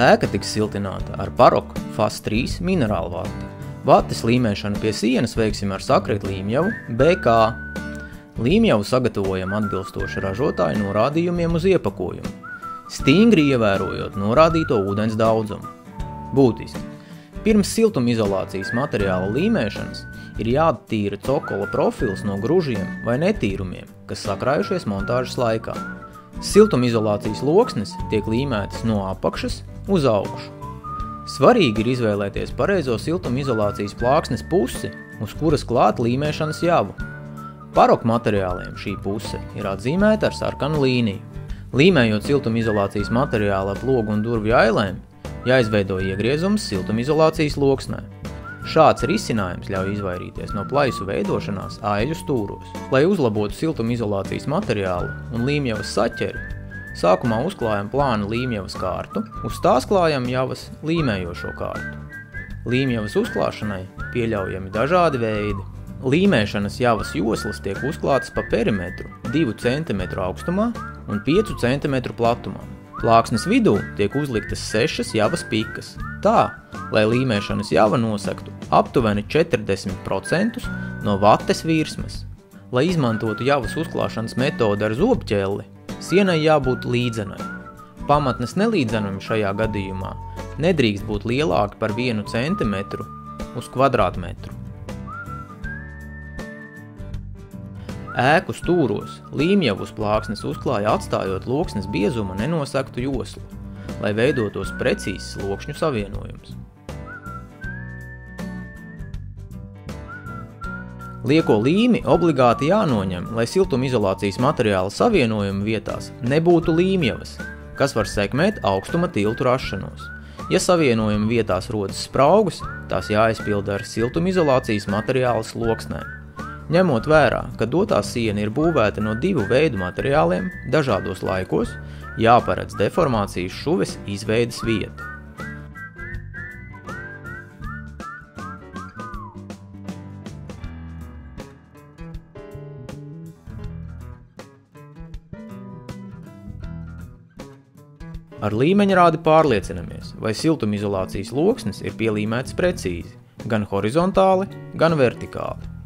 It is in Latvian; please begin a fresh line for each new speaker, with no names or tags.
Ēka tiks siltināta ar Paroc FAS 3 minerālu vati. Vates līmēšanu pie sienas veiksim ar sakrit līmjavu BK. Līmjavu sagatavojam atbilstoši ražotāju norādījumiem uz iepakojumu, stingri ievērojot norādīto ūdens daudzumu. Būtiski. Pirms siltumizolācijas materiāla līmēšanas ir jāattīra cokola profils no gružiem vai netīrumiem, kas sakrājušies montāžas laikā. Siltumizolācijas loksnes tiek līmētas no apakšas uz augšu. Svarīgi ir izvēlēties pareizo siltumizolācijas plāksnes pusi, uz kuras klāt līmēšanas javu. Paroc materiāliem šī puse ir atzīmēta ar sarkanu līniju. Līmējot siltumizolācijas materiālu ap logu un durvju ailēm, jāizveido iegriezums siltumizolācijas loksnē. Šāds risinājums ļauj izvairīties no plaisu veidošanās aiļu stūros. Lai uzlabotu siltumizolācijas materiālu un līmjavas saķeri, sākumā uzklājam plānu līmjavas kārtu, uz tās klājam javas līmējošo kārtu. Līmjavas uzklāšanai pieļaujami dažādi veidi. Līmēšanas javas joslas tiek uzklātas pa perimetru 2 cm augstumā un 5 cm platumā. Plāksnes vidū tiek uzliktas 6 javas pikas, tā, lai līmēšanas java nosegtu aptuveni 40% no vates virsmas. Lai izmantotu javas uzklāšanas metodi ar zobķelli, sienai jābūt līdzenai. Pamatnes nelīdzenumi šajā gadījumā nedrīkst būt lielāki par 1 cm uz kvadrātmetru. Ēku stūros līmjavus plāksnes uzklāja atstājot loksnes biezuma nenosegtu joslu, lai veidotos precīzs lokšņu savienojums. Lieko līmi obligāti jānoņem, lai siltumizolācijas materiāla savienojuma vietās nebūtu līmjavas, kas var sekmēt augstuma tiltu rašanos. Ja savienojuma vietās rodas spraugas, tās jāizpilda ar siltumizolācijas materiāla sloksnēm. Ņemot vērā, ka dotā siena ir būvēta no 2 veidu materiāliem dažādos laikos, jāparedz deformācijas šuves izveides vieta. Ar līmeņrādi pārliecinamies, vai siltumizolācijas loksnes ir pielīmētas precīzi, gan horizontāli, gan vertikāli.